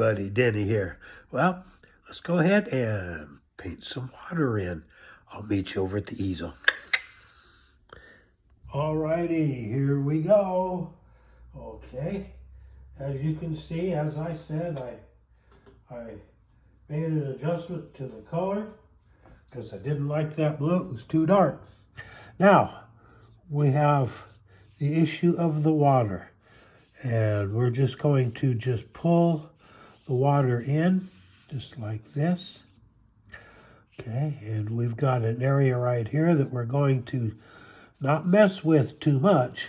buddy Denny here. Well, let's go ahead and paint some water in. I'll meet you over at the easel. Alrighty, here we go. Okay, as you can see, as I said, I made an adjustment to the color because I didn't like that blue. It was too dark. Now, we have the issue of the water. And we're just going to just pull the water in, just like this. Okay, and we've got an area right here that we're going to not mess with too much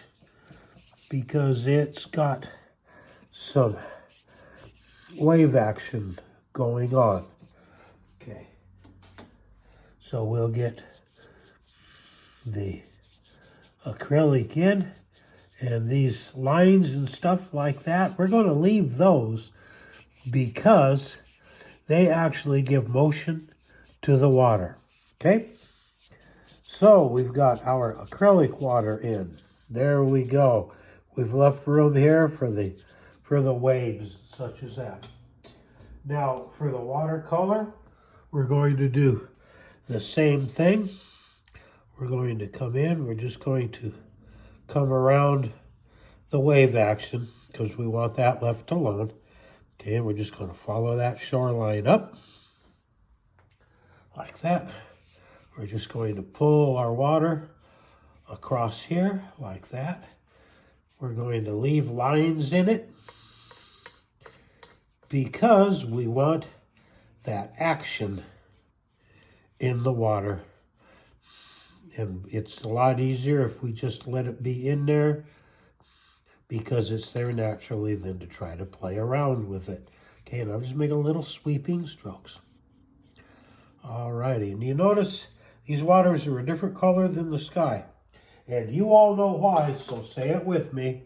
because it's got some wave action going on. Okay, so we'll get the acrylic in. And these lines and stuff like that, we're going to leave those because they actually give motion to the water. Okay? So we've got our acrylic water in. There we go. We've left room here for the waves such as that. Now for the watercolor, we're going to do the same thing. We're going to come in, we're just going to come around the wave action because we want that left alone. Okay, and we're just going to follow that shoreline up like that. We're just going to pull our water across here like that. We're going to leave lines in it because we want that action in the water. And it's a lot easier if we just let it be in there because it's there naturally than to try to play around with it. Okay, and I'm just making little sweeping strokes. Alrighty, and you notice these waters are a different color than the sky. And you all know why, so say it with me.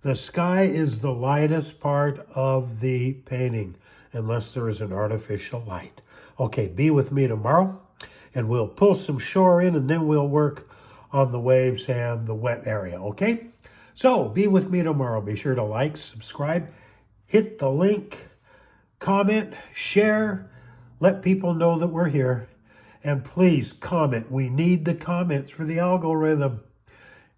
The sky is the lightest part of the painting, unless there is an artificial light. Okay, be with me tomorrow. And we'll pull some shore in, and then we'll work on the waves and the wet area, okay? So, be with me tomorrow. Be sure to like, subscribe, hit the link, comment, share, let people know that we're here. And please comment. We need the comments for the algorithm.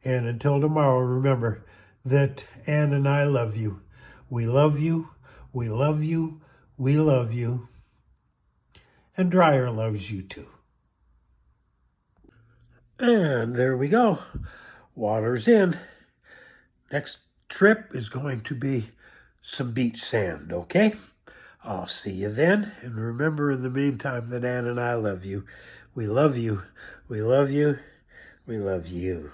And until tomorrow, remember that Ann and I love you. We love you. We love you. We love you. And Dryer loves you too. And there we go. Water's in. Next trip is going to be some beach sand, okay? I'll see you then. And remember in the meantime that Ann and I love you. We love you. We love you. We love you.